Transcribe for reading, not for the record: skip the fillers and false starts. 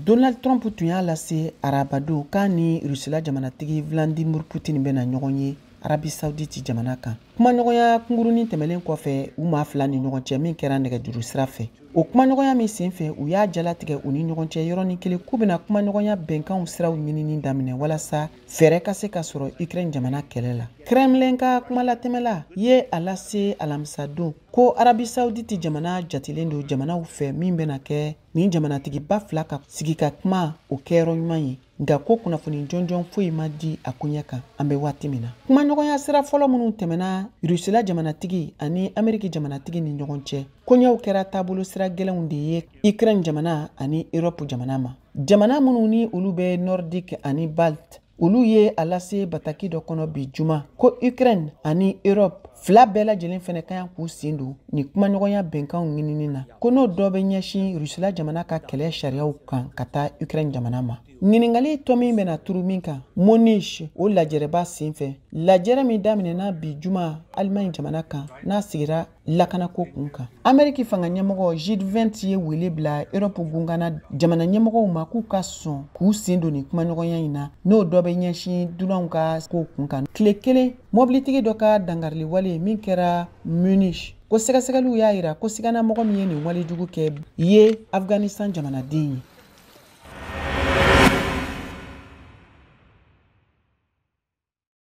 Donald Trump tun y'a lase arabado k'a ni Rusila jamanatigi Vladimir Putin bena ɲɔgɔn ye Arabi Saoudite jamana kan. Kumaɲɔgɔnya kungurunin tɛmɛlen kɔfɛ u maa fila ni ɲɔgɔn cɛ min kɛra nɛgɛjuru sira fɛ. O kumaɲɔgɔnya min senfɛ u y'a jalatigɛ u ni ɲɔgɔn cɛ yɔrɔnin kelen k'u bena kumaɲɔgɔnya bɛnkanw siraw ɲinini daminɛ walasa fɛɛrɛ ka se ka sɔrɔ Ukraine jamana kɛlɛ la. Kremlin ka kumalatɛmɛla ye a lase alamisadon ko Arabi Saoudite jamana jatilen do jamanaw fɛ min bena kɛ nin jamanatigiba fila ka sigi ka kuma o kɛyɔrɔ ɲuman ye. Nka ko kunnafoni jɔnjɔn foyi ma di a ko ɲɛ kan an bɛ waati min na. Kumaɲɔgɔnya sira fɔlɔ minnu tɛmɛna Rusila jamanatigi ani Ameriki jamanatigi ni ɲɔgɔn cɛ koɲɛw kɛra taabolo sira gɛlɛnw de ye Ukraine jamana ani Europe jamana ma. Jamana minnu ni olu bɛ Nordique ani Balte olu ye a lase bataki dɔ kɔnɔ bi juma ko Ukraine ani Europe fila bɛɛ lajɛlen fɛnɛ ka k'u sen don ni kumaɲɔgɔnya bɛnkanw ɲinini na ko n'o dɔ bɛ ɲɛsin Rusila jamana ka kɛlɛ sariyaw kan ka taa Ukraine jamana ma. Ɲiningali tɔ min bɛna turu min kan Munich o lajɛrɛba senfɛ lajɛrɛ min daminɛna bi juma Allemagne jamana kan n'a sigira lakanako kun kan. Ameriki fanga ɲɛmɔgɔ G20 ye wele bila Europe gungana jamana ɲɛmɔgɔw ma k'u ka sɔn k'u sen don ni kumaɲɔgɔnya in na n'o dɔ bɛ ɲɛsin dunanw ka ko kun kan. Tile kelen mobilitigi dɔ ka dangarili wale min kɛra Munich ko sɛgɛsɛgɛliw y'a yira ko sigana mɔgɔ min ye nin wale jugu kɛ ye Afghanistan jamanaden ye.